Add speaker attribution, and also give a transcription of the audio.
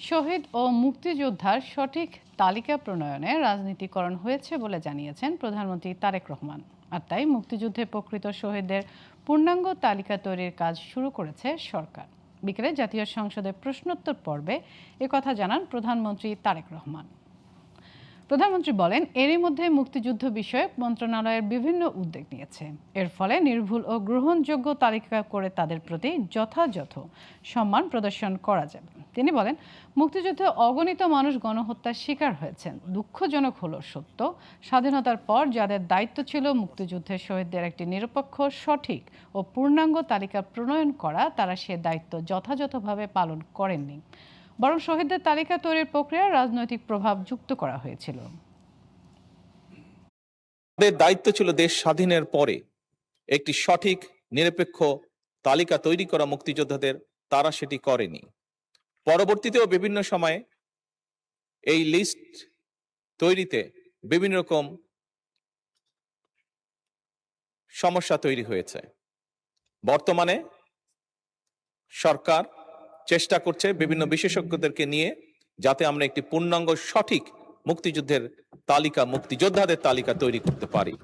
Speaker 1: শহীদ ও মুক্তিযোদ্ধার সঠিক তালিকা প্রণয়নে রাজনীতিকরণ হয়েছে বলে জানিয়েছেন প্রধানমন্ত্রী তারেক রহমান। আর তাই মুক্তিযুদ্ধে প্রকৃত শহীদদের পূর্ণাঙ্গ তালিকা তৈরির কাজ শুরু করেছে সরকার। বিকেলে জাতীয় সংসদের প্রশ্নোত্তর পর্বে একথা জানান প্রধানমন্ত্রী তারেক রহমান। প্রধানমন্ত্রী বলেন, এরই মধ্যে মুক্তিযুদ্ধ বিষয়ক মন্ত্রণালয়ের বিভিন্ন উদ্যোগ নিয়েছে। এর ফলে নির্ভুল ও গ্রহণযোগ্য তালিকা করে তাদের প্রতি যথাযথ সম্মান প্রদর্শন করা যাবে। তিনি বলেন, মুক্তিযুদ্ধে অগণিত মানুষ গণহত্যার শিকার হয়েছেন। দুঃখজনক হলো সত্য, স্বাধীনতার পর যাদের দায়িত্ব ছিল মুক্তিযুদ্ধের শহীদদের একটি নিরপেক্ষ, সঠিক ও পূর্ণাঙ্গ তালিকা প্রণয়ন করা, তারা সে দায়িত্ব যথাযথভাবে পালন করেননি। বরং শহীদদের তালিকা তৈরির প্রক্রিয়ায় রাজনৈতিক প্রভাব যুক্ত করা হয়েছিল।
Speaker 2: তাদের দায়িত্ব ছিল দেশ স্বাধীনের পরে একটি সঠিক নিরপেক্ষ তালিকা তৈরি করা মুক্তিযোদ্ধাদের, তারা সেটি করেনি। পরবর্তীতেও বিভিন্ন সময়ে এই লিস্ট তৈরিতে বিভিন্ন রকম সমস্যা তৈরি হয়েছে। বর্তমানে সরকার চেষ্টা করছে বিভিন্ন বিশেষজ্ঞদেরকে নিয়ে যাতে আমরা একটি পূর্ণাঙ্গ সঠিক মুক্তিযুদ্ধের তালিকা, মুক্তিযোদ্ধাদের তালিকা তৈরি করতে পারি।